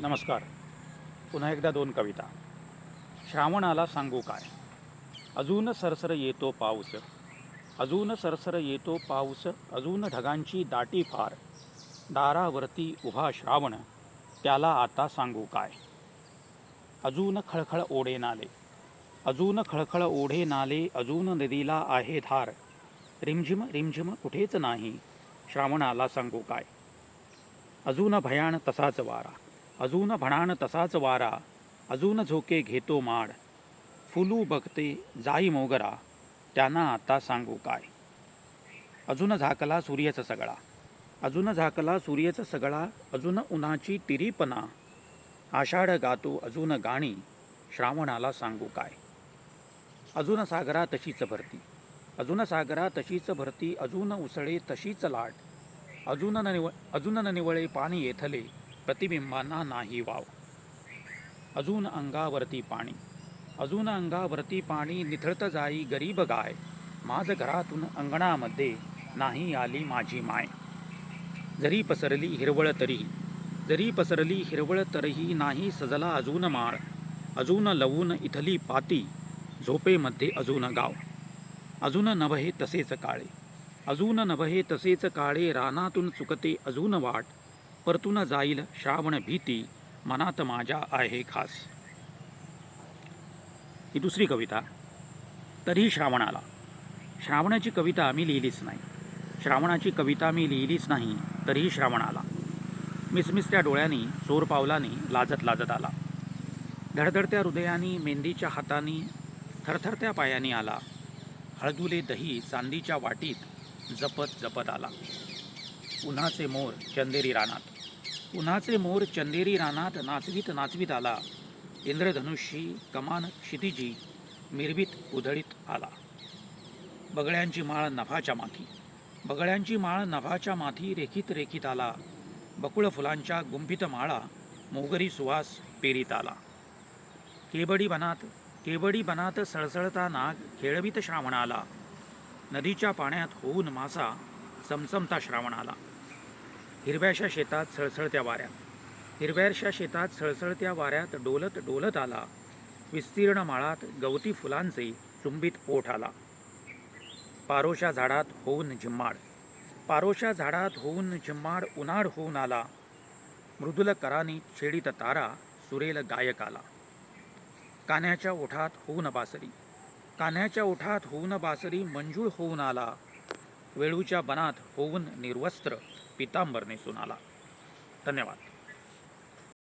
नमस्कार. पुन्हा एकदा दोन कविता. श्रावणाला सांगू काय. अजून सरसर येतो पाऊस, अजून सरसर येतो पाऊस, अजून ढगांची दाटी फार. दारावरती उभा श्रावण, त्याला आता सांगू काय. अजून खळखळ ओढे नाले, अजून खळखळ ओढे नाले, अजून नदीला आहे धार. रिमझिम रिमझिम कुठेच नाही, श्रावणाला सांगू काय. अजून भयाण तसाच वारा, अजून भणाण तसाच वारा, अजून झोके घेतो माड. फुलू बघते जाई मोगरा, त्यांना आता सांगू काय. अजून झाकला सूर्यच सगळा, अजून झाकला सूर्यच सगळा, अजून उन्हाची तिरीपणा. आषाढ गातो अजून गाणी, श्रावणाला सांगू काय. अजून सागरा तशीच भरती, अजून सागरा तशीच भरती, अजून उसळे तशीच लाट. अजून न निवळे पाणी येथले, प्रतिबिंबांना नाही वाव. अजून अंगावरती पाणी, अजून अंगावरती पाणी, निथळत जाई गरीब गाय. माझ घरातून अंगणामध्ये नाही आली माझी माय. जरी पसरली हिरवळ तरीही, जरी पसरली हिरवळ तरीही, नाही सजला अजून माळ. अजून लवून इथली पाती, झोपेमध्ये अजून गाव. अजून नभहे तसेच काळे, अजून नभहे तसेच काळे, रानातून चुकते अजून वाट. परतून जाईल श्रावण भीती, मनात माझ्या आहे खास. ही दुसरी कविता. तरी श्रावण आला. श्रावणाची कविता मी लिहिलीच नाही, श्रावणाची कविता मी लिहिलीच नाही, तरीही श्रावण आला. मिसमिसत्या डोळ्यांनी, चोर पावलांनी, लाजत लाजत आला. धडधडत्या हृदयानी, मेहंदीच्या हातांनी, थरथरत्या पायांनी आला. हळदुले दही चांदीच्या वाटीत, जपत जपत आला. उन्हाचे मोर चंदेरी रानात, उन्हाचे मोर चंदेरी रानात, नाचवीत नाचवीत आला. इंद्रधनुष्यी कमान क्षितिजी, मिरवीत उधळीत आला. बगळ्यांची माळ नभाच्या माथी, बगळ्यांची माळ नभाच्या माथी, रेखीत रेखीत आला. बकुळ फुलांच्या गुंफित माळा, मोगरी सुवास पेरीत आला. केवडी बनात सळसळता नाग, खेळवीत श्रावण आला. नदीच्या पाण्यात होऊन मासा, चमचमता श्रावण आला. हिरव्याशा शेतात सळसळत्या वाऱ्यात, हिरव्याशा शेतात सळसळत्या वाऱ्यात, डोलत डोलत आला. विस्तीर्ण माळात गवती फुलांचे चुंबित ओठ आला. पारोशा झाडात होऊन झिम्माड, पारोशा झाडात होऊन झिम्माड, उन्हाळ होऊन आला. मृदुल करानी छेडीत तारा, सुरेल गायक आला. कान्याच्या ओठात होऊन बासरी, कान्याच्या ओठात होऊन बासरी, मंजूळ होऊन आला. वेळूच्या बनात होऊन निर्वस्त्र, पितांबर नेसून आला. धन्यवाद.